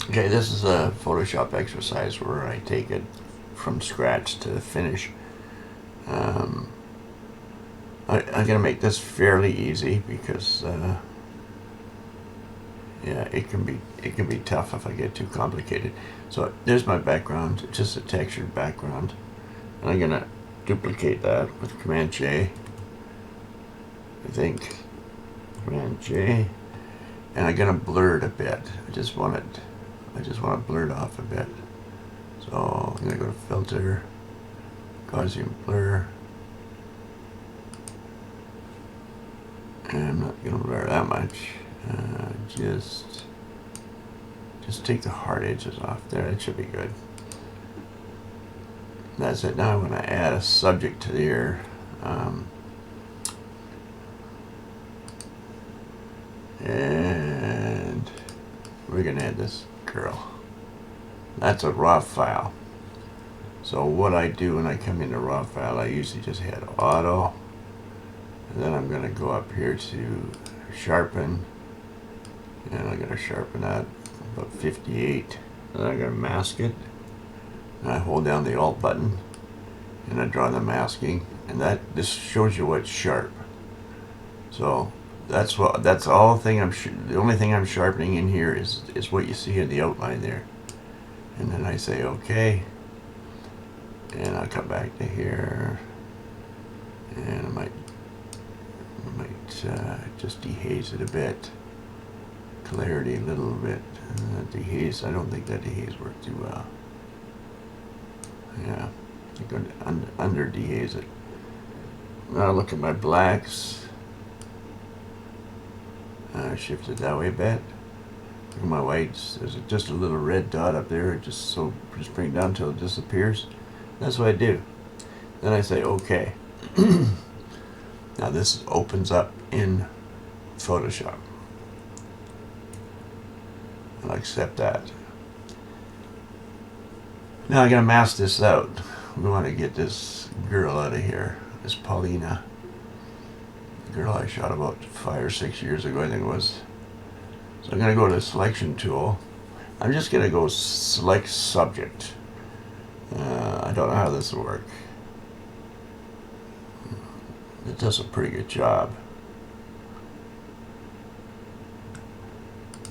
Okay, this is a Photoshop exercise where I take it from scratch to finish. I'm gonna make this fairly easy because yeah, it can be tough if I get too complicated. So there's my background, just a textured background, and I'm gonna duplicate that with Command J. I think Command J, and I'm gonna blur it a bit. I just want to blur it off a bit. So I'm gonna go to Filter, Gaussian Blur, and I'm not gonna blur that much. Just take the hard edges off there. That should be good. That's it. Now I'm going to add a subject to here. And we're going to add this girl. That's a raw file. So what I do when I come into raw file, I usually just hit auto. And then I'm going to go up here to sharpen. And I'm going to sharpen that about 58. And I'm going to mask it. And I hold down the Alt button. And I draw the masking. And that just shows you what's sharp. So that's all thing the only thing I'm sharpening in here is what you see in the outline there. And then I say OK. And I'll come back to here. And I might just dehaze it a bit. Clarity a little bit. Dehaze, I don't think that dehaze worked too well. Yeah, I'm going to under dehaze it. Now look at my blacks. Shift it that way a bit. Look at my whites. There's just a little red dot up there. Just bring it down until it disappears. That's what I do. Then I say OK. Now this opens up in Photoshop. I'll accept that. Now I'm going to mask this out. We want to get this girl out of here. This Paulina. The girl I shot about 5 or 6 years ago, I think it was. So I'm going to go to the selection tool. I'm just going to go select subject. I don't know how this will work. It does a pretty good job.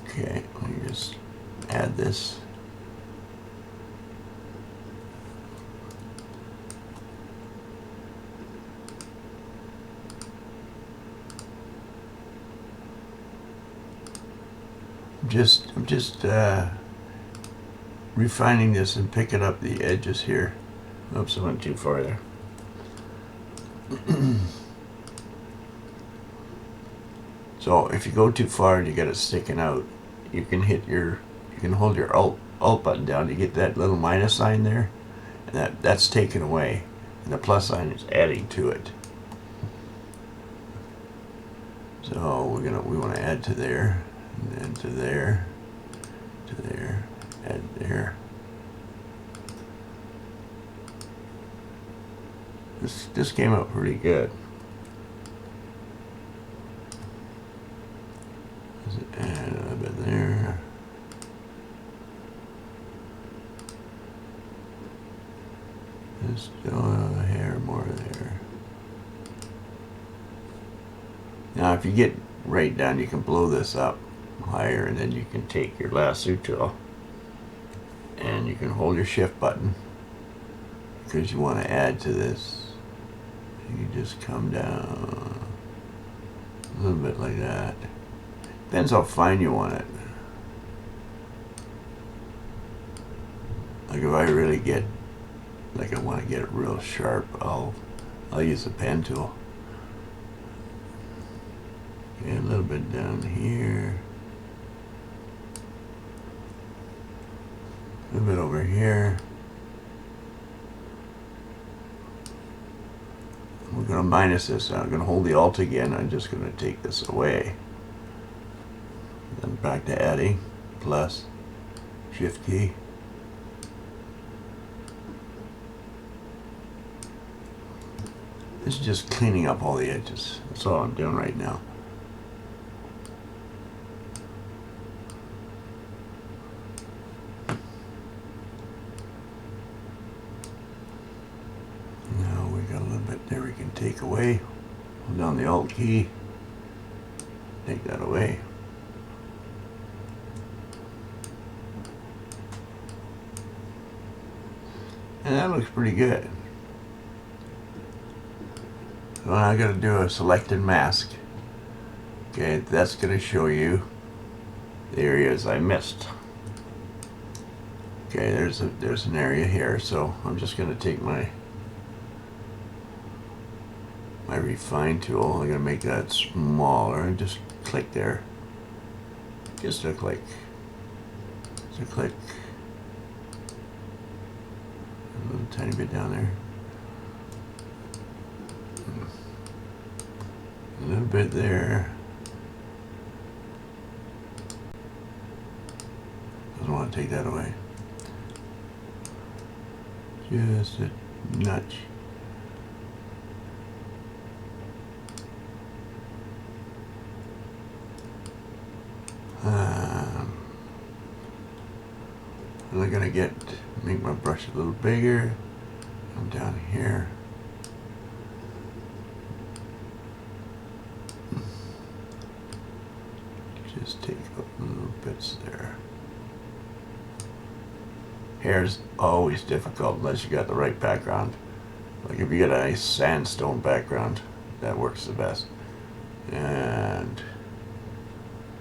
Okay, let me just add this. I'm just refining this and picking up the edges here. Oops, I went too far there. So if you go too far and you get it sticking out, you can hold your alt button down to get that little minus sign there, and that's taken away, and the plus sign is adding to it. So we want to add to there, and then to there, add there. This came out pretty good. Add a little bit there. Just a hair more there. Now if you get right down, you can blow this up higher, and then you can take your lasso tool and you can hold your shift button because you want to add to this. You just come down a little bit like that. Depends how fine you want it. Like if I really get, like I want to get it real sharp, I'll use the pen tool. Okay, a little bit down here. A little bit over here. We're going to minus this. I'm going to hold the Alt again. I'm just going to take this away. Then back to adding, plus, Shift key. This is just cleaning up all the edges. That's all I'm doing right now. take away. Hold down the Alt key. Take that away. And that looks pretty good. So now I'm going to do a selected mask. Okay, that's going to show you the areas I missed. Okay, there's an area here, so I'm just going to take my refine tool. I'm going to make that smaller and just click there. Just a click. Just a click. A little tiny bit down there. A little bit there. Doesn't want to take that away. Just a nudge. I'm gonna make my brush a little bigger. I'm down here. Just take up little bits there. Hair's always difficult unless you got the right background. Like if you get a nice sandstone background, that works the best. And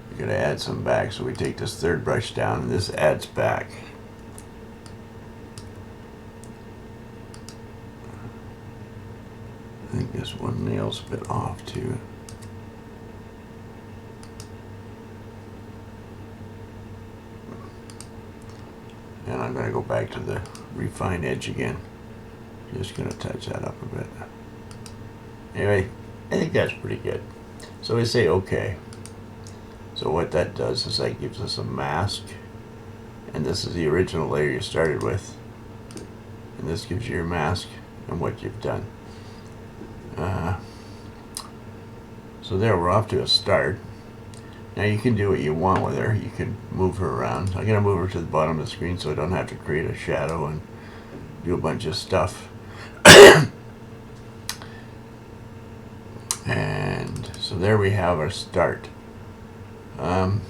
you're gonna add some back, so we take this third brush down and this adds back. I think this one nail's a bit off too. And I'm going to go back to the refine edge again. Just going to touch that up a bit. Anyway, I think that's pretty good. So we say OK. So what that does is that gives us a mask. And this is the original layer you started with. And this gives you your mask and what you've done. So there, we're off to a start. Now you can do what you want with her. You can move her around. I'm going to move her to the bottom of the screen so I don't have to create a shadow and do a bunch of stuff. And so there we have our start. Now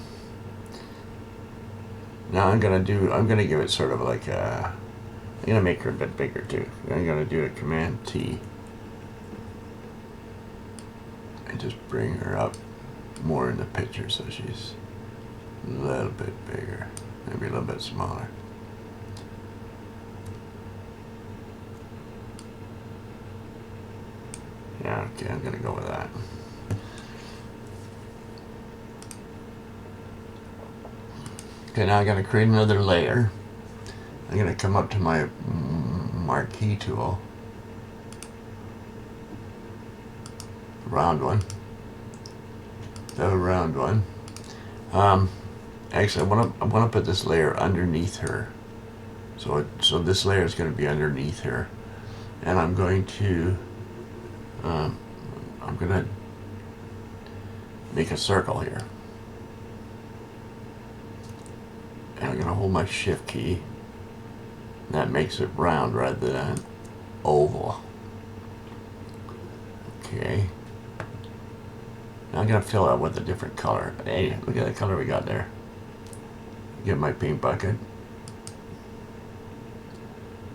I'm going to give it sort of like a, I'm going to make her a bit bigger too. I'm going to do a Command T. And just bring her up more in the picture so she's a little bit bigger, maybe a little bit smaller. Yeah, okay, I'm gonna go with that. Okay, now I'm gonna create another layer. I'm gonna come up to my marquee tool, round one. The round one. Actually, I want to put this layer underneath her. So this layer is going to be underneath her, and I'm going to make a circle here, and I'm going to hold my Shift key. And that makes it round rather than oval. Okay. Now I'm going to fill out with a different color. Hey, look at the color we got there. Get my paint bucket.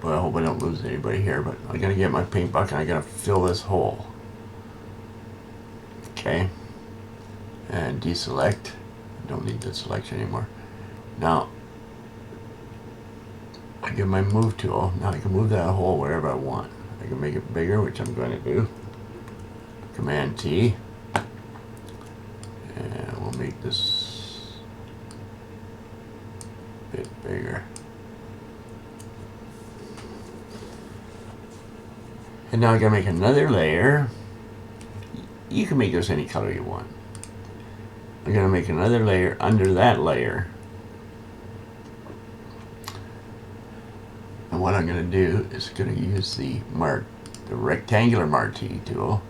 Boy, I hope I don't lose anybody here, but I'm going to get my paint bucket and I'm going to fill this hole. Okay. And deselect. I don't need the selection anymore. Now, I get my move tool. Now I can move that hole wherever I want. I can make it bigger, which I'm going to do. Command T. And we'll make this a bit bigger. And now I'm going to make another layer. You can make this any color you want. I'm going to make another layer under that layer. And what I'm going to do is going to use the rectangular marquee tool.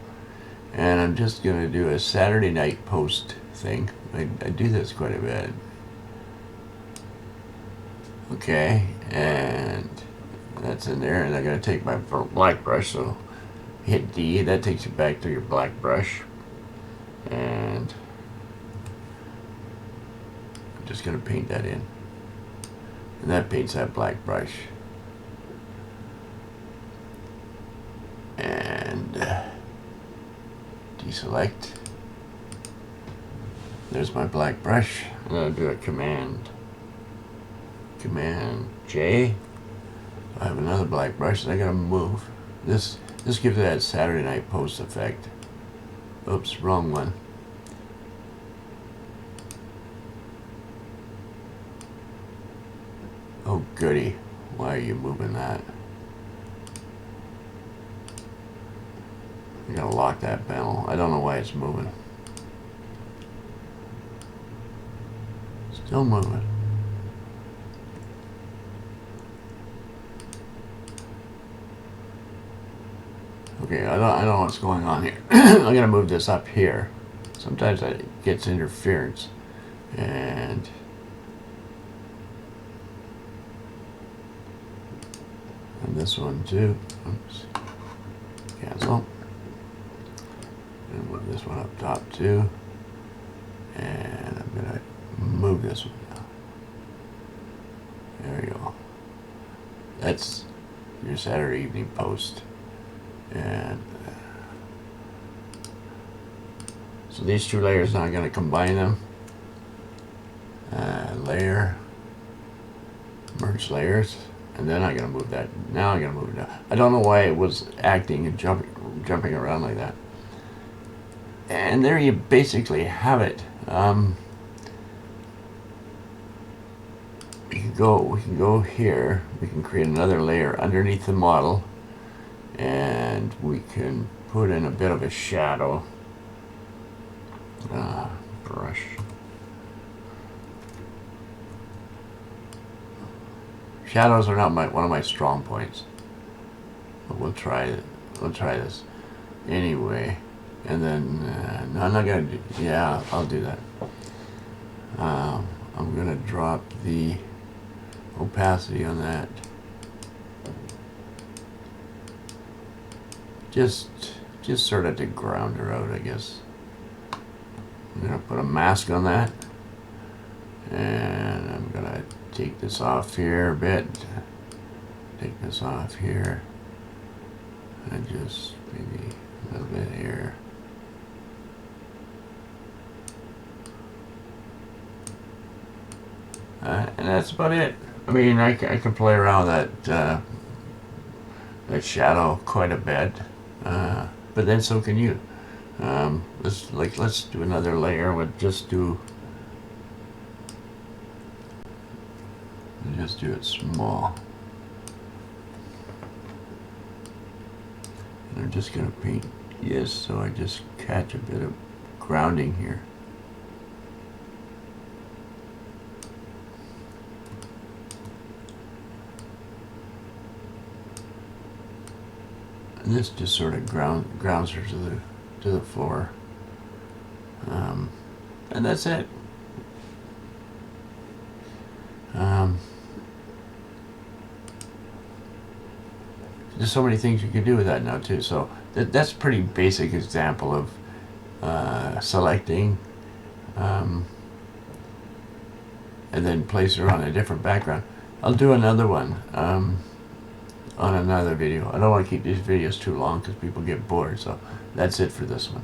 And I'm just going to do a Saturday night post thing. I do this quite a bit. Okay, and that's in there. And I'm going to take my black brush. So hit D, that takes you back to your black brush. And I'm just going to paint that in. And that paints that black brush. And deselect. There's my black brush. I'm going to do a Command J. I have another black brush that I gotta move. This gives it that Saturday Night Post effect. Oops, wrong one. Oh goody, why are you moving that? You gotta lock that panel. I don't know why it's moving. Still moving. Okay, I don't know what's going on here. I'm gonna move this up here. Sometimes that gets interference. And this one too. Oops. Cancel. And move this one up top too. And I'm gonna move this one now. There we go. That's your Saturday evening post. And so these two layers, now I'm going to combine them. Layer, merge layers, and then I'm going to move that. Now I'm going to move it down. I don't know why it was acting and jumping around like that. And there you basically have it. We can go here. We can create another layer underneath the model. And we can put in a bit of a shadow. Brush. Shadows are not one of my strong points, but we'll try this anyway. And then no, I'm not gonna do. Yeah, I'll do that. I'm gonna drop the opacity on that. Just sort of to ground her out, I guess. I'm gonna put a mask on that, and I'm gonna take this off here a bit. Take this off here, and just maybe a little bit here. And that's about it. I mean, I can play around that shadow quite a bit. But then so can you. Let's do another layer. We'll just do it small. And I'm just gonna paint yes, so I just catch a bit of grounding here. And this just sort of grounds her to the floor, and that's it. There's so many things you can do with that now too. So that's a pretty basic example of selecting, and then place her on a different background. I'll do another one. On another video. I don't want to keep these videos too long because people get bored, so that's it for this one.